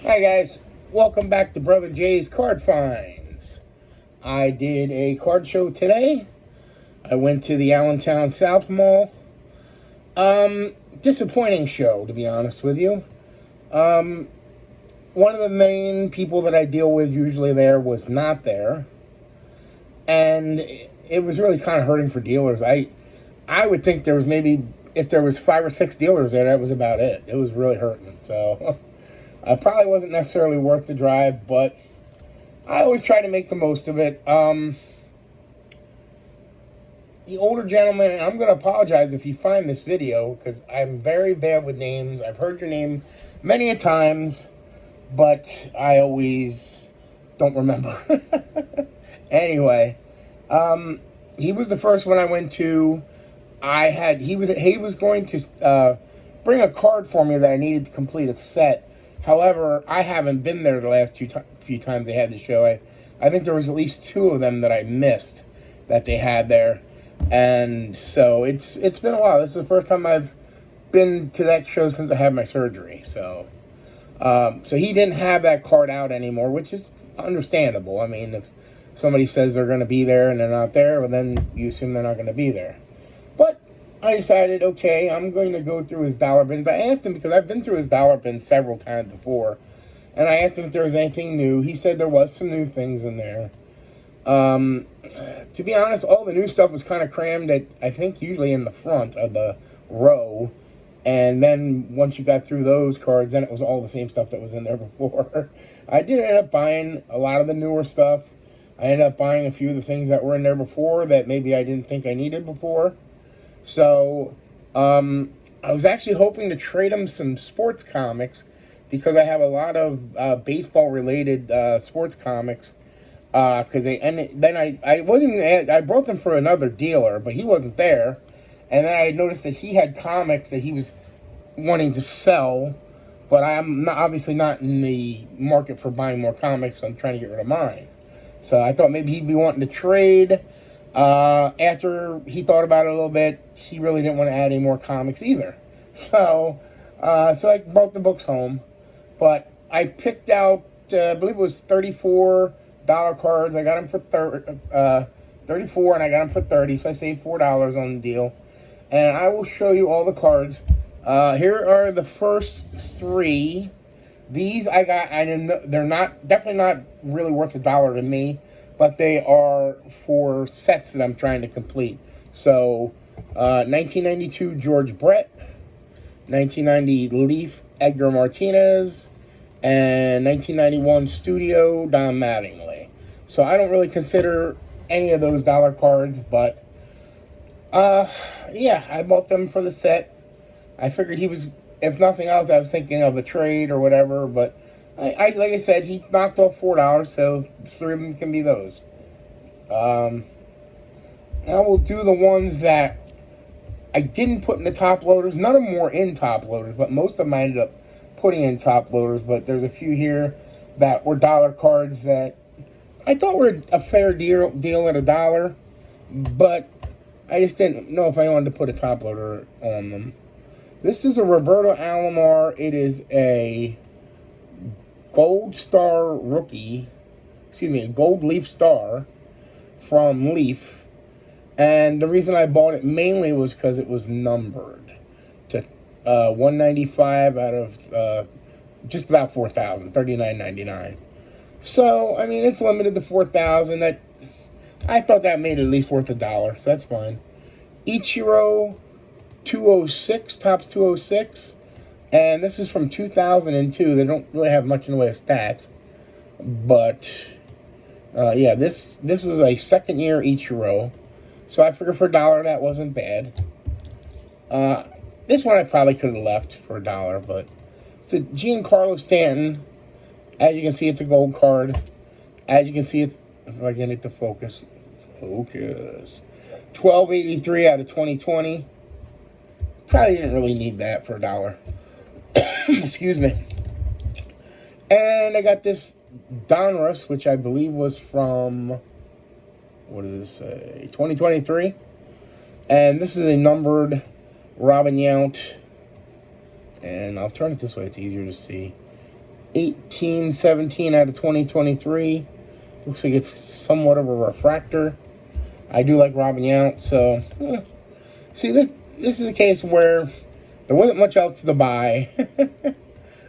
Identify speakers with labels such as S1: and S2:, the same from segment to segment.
S1: Hi guys, welcome back to Brother Jay's Card Finds. I did a card show today. I went to the Allentown South Mall. Disappointing show, to be honest with you. One of the main people that I deal with usually there was not there. And it was really kind of hurting for dealers. I would think there was maybe, if there was 5 or 6 dealers there, that was about it. It was really hurting, so... probably wasn't necessarily worth the drive, but I always try to make the most of it. The older gentleman, and I'm going to apologize if you find this video, because I'm very bad with names. I've heard your name many a times, but I always don't remember. Anyway, he was the first one I went to. He was going to bring a card for me that I needed to complete a set. However, I haven't been there the last few times they had the show. I think there was at least 2 of them that I missed that they had there. And so it's been a while. This is the first time I've been to that show since I had my surgery. So he didn't have that card out anymore, which is understandable. I mean, if somebody says they're going to be there and they're not there, well, then you assume they're not going to be there. But I decided, okay, I'm going to go through his dollar bins. I asked him, because I've been through his dollar bins several times before, and I asked him if there was anything new. He said there was some new things in there. To be honest, all the new stuff was kind of crammed at, I think, usually in the front of the row. And then once you got through those cards, then it was all the same stuff that was in there before. I did end up buying a lot of the newer stuff. I ended up buying a few of the things that were in there before that maybe I didn't think I needed before. So, I was actually hoping to trade him some sports comics, because I have a lot of baseball-related sports comics. I brought them for another dealer, but he wasn't there. And then I noticed that he had comics that he was wanting to sell, but I'm obviously not in the market for buying more comics. I'm trying to get rid of mine. So I thought maybe he'd be wanting to trade. After he thought about it a little bit, he really didn't want to add any more comics either. So I brought the books home. But I picked out, I believe it was $34 cards. I got them for $34, and I got them for $30, so I saved $4 on the deal. And I will show you all the cards. Here are the first 3. These I got, they're definitely not really worth $1 to me, but they are for sets that I'm trying to complete. So, 1992 George Brett, 1990 Leaf Edgar Martinez, and 1991 Studio Don Mattingly. So I don't really consider any of those dollar cards, but yeah, I bought them for the set. I figured he was, if nothing else, I was thinking of a trade or whatever, but like I said, he knocked off $4, so 3 of them can be those. Now we'll do the ones that I didn't put in the top loaders. None of them were in top loaders, but most of them I ended up putting in top loaders. But there's a few here that were dollar cards that I thought were a fair deal at $1, but I just didn't know if I wanted to put a top loader on them. This is a Roberto Alomar. It is a Gold Star rookie, a Gold Leaf Star from Leaf. And the reason I bought it mainly was because it was numbered to 195 out of just about 4,000, $39.99. So, I mean, it's limited to 4,000. That I thought that made it at least worth $1, so that's fine. Ichiro 206, Topps 206. And this is from 2002. They don't really have much in the way of stats. But, yeah, this was a second-year Ichiro. So I figured for $1, that wasn't bad. This one I probably could have left for $1, but it's a Giancarlo Stanton. As you can see, it's a gold card. As you can see, it's, if I get it to focus. Focus. 1283 out of 2020. Probably didn't really need that for $1. Excuse me. And I got this Donruss, which I believe was from, what does this say, 2023. And this is a numbered Robin Yount. And I'll turn it this way, it's easier to see. 1817 out of 2023. Looks like it's somewhat of a refractor. I do like Robin Yount, so see, this is a case where there wasn't much else to buy.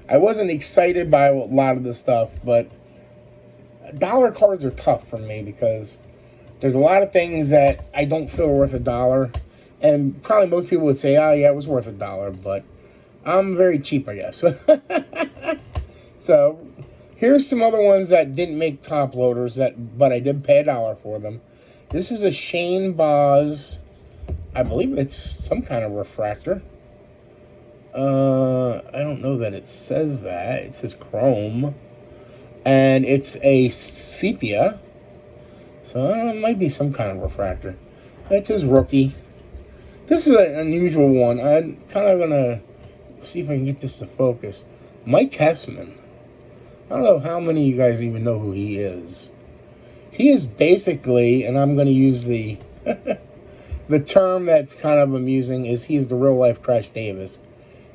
S1: I wasn't excited by a lot of the stuff, but dollar cards are tough for me because there's a lot of things that I don't feel are worth $1, and probably most people would say, "Oh yeah, it was worth $1," but I'm very cheap, I guess. So here's some other ones that didn't make top loaders, but I did pay $1 for them. This is a Shane Boz. I believe it's some kind of refractor. I don't know that it says that. It says chrome. And it's a sepia. So it might be some kind of refractor. It says rookie. This is an unusual one. I'm kind of going to see if I can get this to focus. Mike Hessman. I don't know how many of you guys even know who he is. He is basically, and I'm going to use the the term that's kind of amusing, is he's the real-life Crash Davis.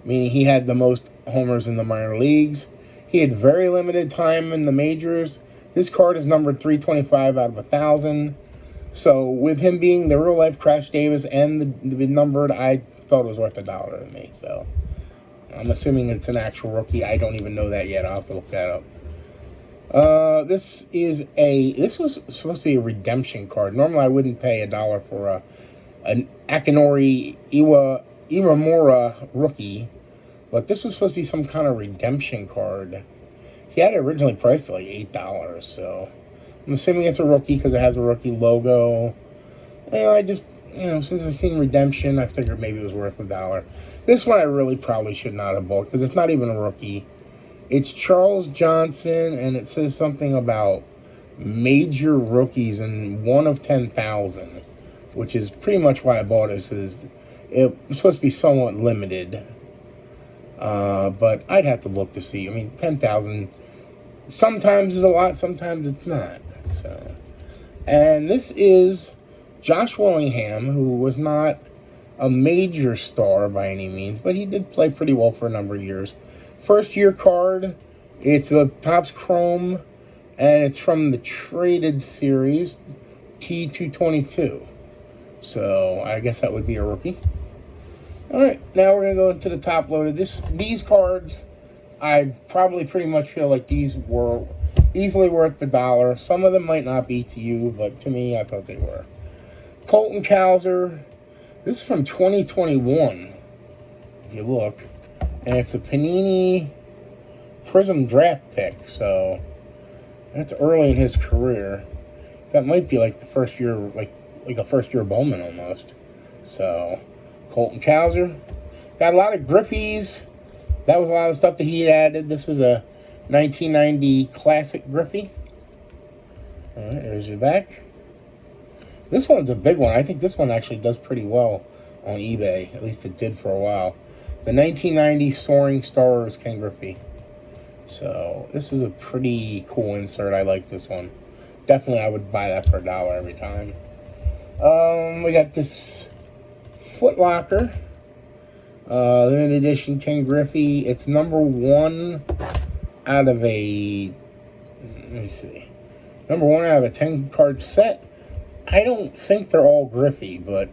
S1: Meaning he had the most homers in the minor leagues. He had very limited time in the majors. This card is numbered 325 out of 1,000. So with him being the real-life Crash Davis and the numbered, I thought it was worth $1 to me. So I'm assuming it's an actual rookie. I don't even know that yet. I'll have to look that up. This was supposed to be a redemption card. Normally I wouldn't pay $1 for an Akinori Iwamura rookie, but this was supposed to be some kind of redemption card. He had it originally priced at like $8, so I'm assuming it's a rookie because it has a rookie logo. And since I've seen redemption, I figured maybe it was worth $1. This one I really probably should not have bought because it's not even a rookie. It's Charles Johnson, and it says something about major rookies and 1 of 10,000, which is pretty much why I bought it, because it was supposed to be somewhat limited. But I'd have to look to see. I mean, 10,000 sometimes is a lot, sometimes it's not. So, and this is Josh Willingham, who was not a major star by any means, but he did play pretty well for a number of years. First year card, it's a Topps Chrome, and it's from the Traded Series, T222. So I guess that would be a rookie. Alright, now we're going to go into the top loaded. These cards, I probably pretty much feel like these were easily worth $1. Some of them might not be to you, but to me, I thought they were. Colton Cowser. This is from 2021, if you look. And it's a Panini Prism draft pick, so that's early in his career. That might be like the first year, like a first-year Bowman almost. So, Colton Cowser. Got a lot of Griffies. That was a lot of stuff that he had added. This is a 1990 Classic Griffey. Alright, there's your back. This one's a big one. I think this one actually does pretty well on eBay. At least it did for a while. The 1990 Soaring Stars Ken Griffey. So, this is a pretty cool insert. I like this one. Definitely, I would buy that for $1 every time. We got this Foot Locker. Limited edition Ken Griffey. It's number 1 out of a... Let me see. Number 1 out of a 10-card set. I don't think they're all Griffey, but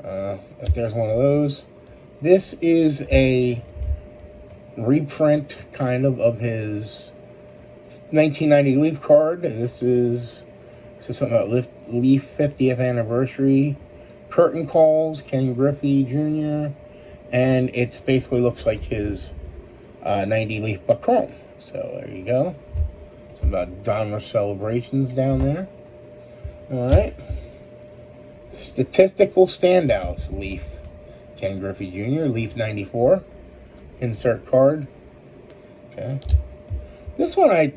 S1: if there's one of those. This is a reprint, kind of his 1990 Leaf card. This is something about Leaf 50th anniversary. Curtain calls, Ken Griffey Jr. And it basically looks like his 90 Leaf but chrome. So there you go. Some about Donruss celebrations down there. Alright. Statistical standouts, Leaf. Ken Griffey Jr., Leaf 94. Insert card. Okay. This one, I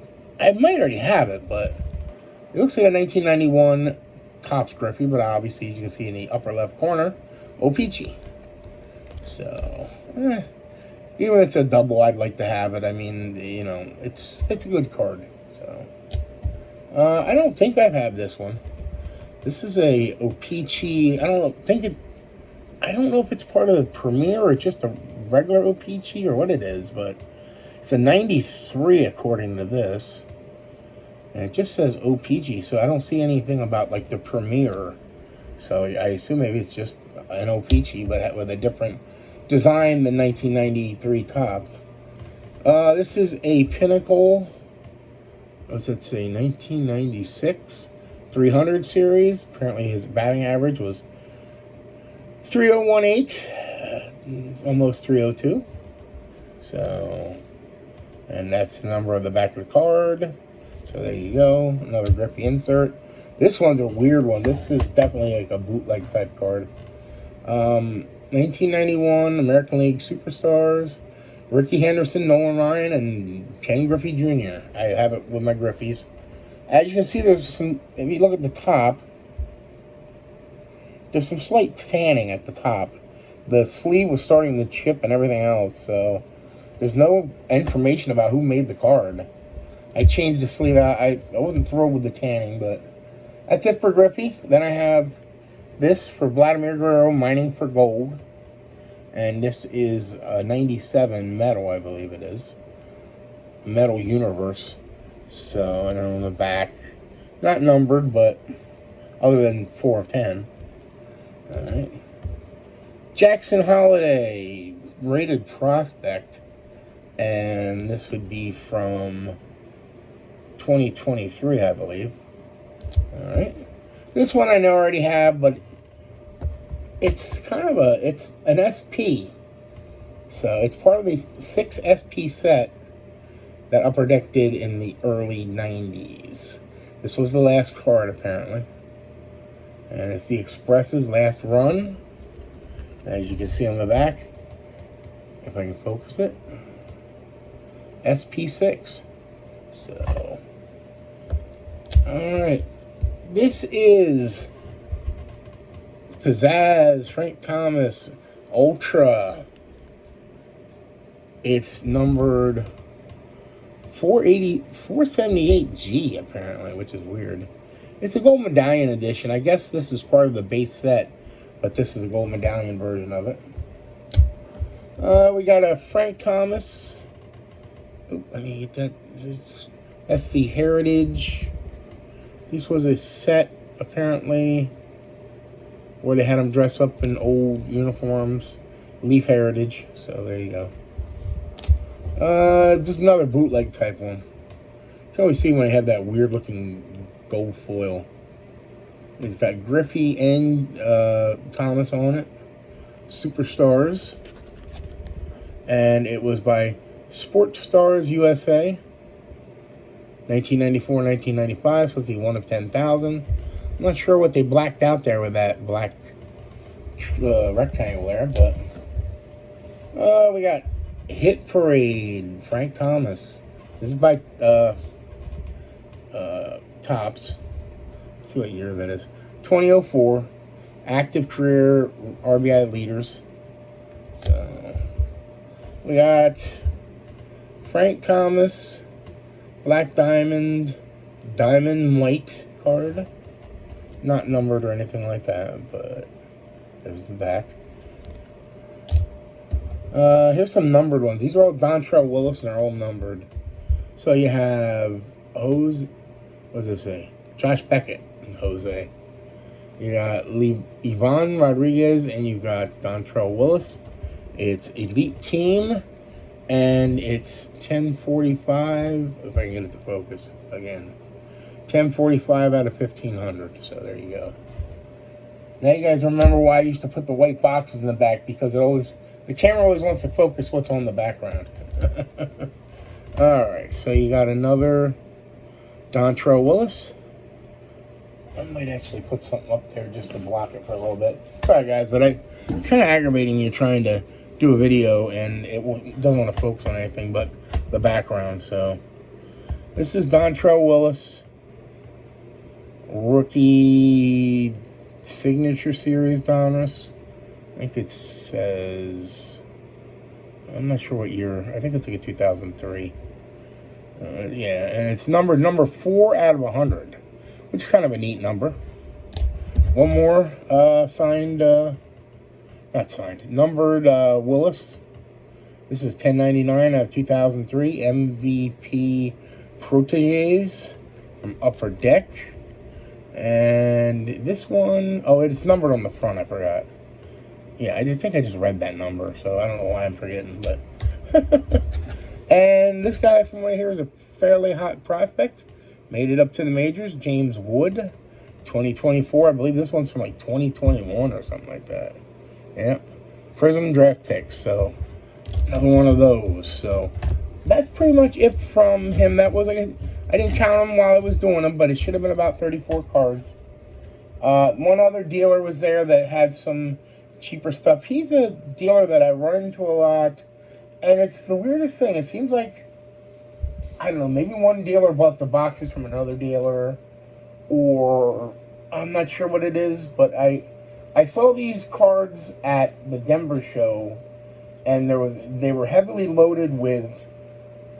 S1: might already have it, but it looks like a 1991 Topps Griffey, but obviously you can see in the upper left corner, O-Pee-Chee. So, even if it's a double, I'd like to have it. I mean, it's a good card. So, I don't think I've had this one. This is a O-Pee-Chee. I don't know if it's part of the Premier or just a regular O-Pee-Chee or what it is, but It's a 93 according to this. And it just says OPG, so I don't see anything about like the Premier. So I assume maybe it's just an OPG, but with a different design than 1993 tops. This is a Pinnacle, what's it say, 1996 300 series. Apparently his batting average was 3018, almost 302. So, and that's the number of the back of the card. So there you go, another grippy insert. This one's a weird one. This is definitely like a bootleg type card. 1991 American League Superstars, Ricky Henderson, Nolan Ryan, and Ken Griffey Jr. I have it with my Griffies. As you can see, there's some, if you look at the top, there's some slight tanning at the top. The sleeve was starting to chip and everything else, so there's no information about who made the card. I changed the sleeve out. I wasn't thrilled with the tanning, but that's it for Griffey. Then I have this for Vladimir Guerrero, Mining for Gold. And this is a 97 metal, I believe it is. Metal Universe. So, and on the back, not numbered, but other than 4 of 10. Alright. Jackson Holiday, Rated Prospect. And this would be from 2023, I believe. Alright. This one I know I already have, but it's kind of it's an SP. So it's part of the 6 SP set that Upper Deck did in the early 90s. This was the last card, apparently. And it's the Express's last run. As you can see on the back, if I can focus it, SP6. So, alright. This is Pizzazz, Frank Thomas, Ultra. It's numbered 478G, apparently, which is weird. It's a gold medallion edition. I guess this is part of the base set, but this is a gold medallion version of it. We got a Frank Thomas. Oop, let me get that. That's the Heritage. This was a set, apparently, where they had them dress up in old uniforms. Leaf Heritage. So there you go. Just another bootleg type one. You can always see when they have that weird looking gold foil. It's got Griffey and Thomas on it. Superstars. And it was by Sport Stars USA. 1994, 1995, supposed to be 1 of 10,000. I'm not sure what they blacked out there with that black rectangle there, but we got Hit Parade, Frank Thomas. This is by Topps. Let's see what year that is. 2004. Active career RBI leaders. So we got Frank Thomas, Black Diamond, Diamond White card. Not numbered or anything like that, but there's the back. Here's some numbered ones. These are all Dontrelle Willis, and they're all numbered. So you have what does it say? Josh Beckett and Jose. You got Ivan Rodriguez, and you've got Dontrelle Willis. It's Elite Team, and it's 1045, if I can get it to focus again. 1045 out of 1500, so there you go. Now you guys remember why I used to put the white boxes in the back, because the camera always wants to focus what's on the background. Alright, so you got another Dontrelle Willis. I might actually put something up there just to block it for a little bit. Sorry guys, but it's kind of aggravating you trying to do a video and it doesn't want to focus on anything but the background. So this is Dontrelle Willis. Rookie Signature Series Donruss. I think it says, I'm not sure what year. I think it's like a 2003. Yeah, and it's numbered number 4 out of 100, which is kind of a neat number. One more numbered Willis. This is 1099 out of 2003 MVP Proteges from Upper Deck. And this one, oh, it's numbered on the front, I forgot. Yeah, I think I just read that number, so I don't know why I'm forgetting, but. And this guy from right here is a fairly hot prospect. Made it up to the majors, James Wood, 2024. I believe this one's from like 2021 or something like that. Yeah, Prism draft pick, so another one of those. So that's pretty much it from him. That was like, I didn't count them while I was doing them, but it should have been about 34 cards. One other dealer was there that had some cheaper stuff. He's a dealer that I run into a lot, and it's the weirdest thing. It seems like, I don't know, maybe one dealer bought the boxes from another dealer, or I'm not sure what it is, but I saw these cards at the Denver show, and they were heavily loaded with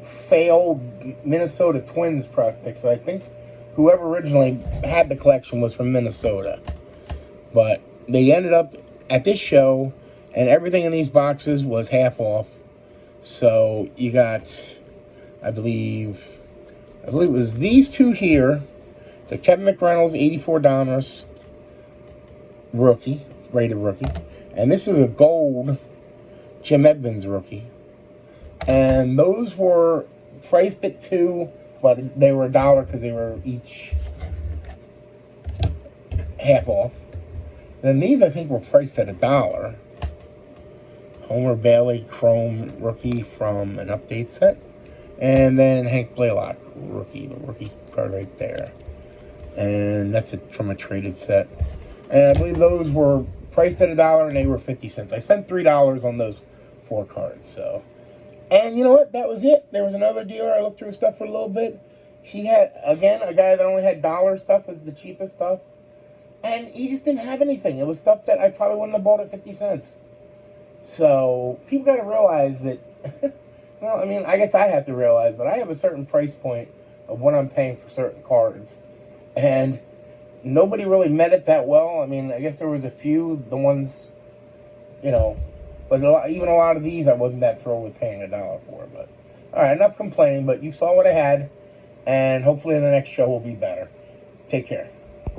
S1: failed Minnesota Twins prospects. So I think whoever originally had the collection was from Minnesota. But they ended up at this show, and everything in these boxes was half off. So you got, I believe it was these two here. The Kevin McReynolds, $84 rookie, rated rookie. And this is a gold Jim Edmonds rookie. And those were priced at $2, but they were $1 because they were each half off. And then these, I think, were priced at $1. Homer Bailey Chrome rookie from an update set. And then Hank Blaylock rookie, the rookie card right there. And that's from a traded set. And I believe those were priced at $1 and they were 50 cents. I spent $3 on those 4 cards. So, and you know what? That was it. There was another dealer. I looked through his stuff for a little bit. He had, again, a guy that only had dollar stuff as the cheapest stuff. And he just didn't have anything. It was stuff that I probably wouldn't have bought at 50 cents. So, people got to realize that, well, I mean, I guess I have to realize, but I have a certain price point of what I'm paying for certain cards. And nobody really met it that well. I mean, I guess there was a few, the ones, you know, but even a lot of these I wasn't that thrilled with paying $1 for. But, all right, enough complaining, but you saw what I had, and hopefully the next show will be better. Take care.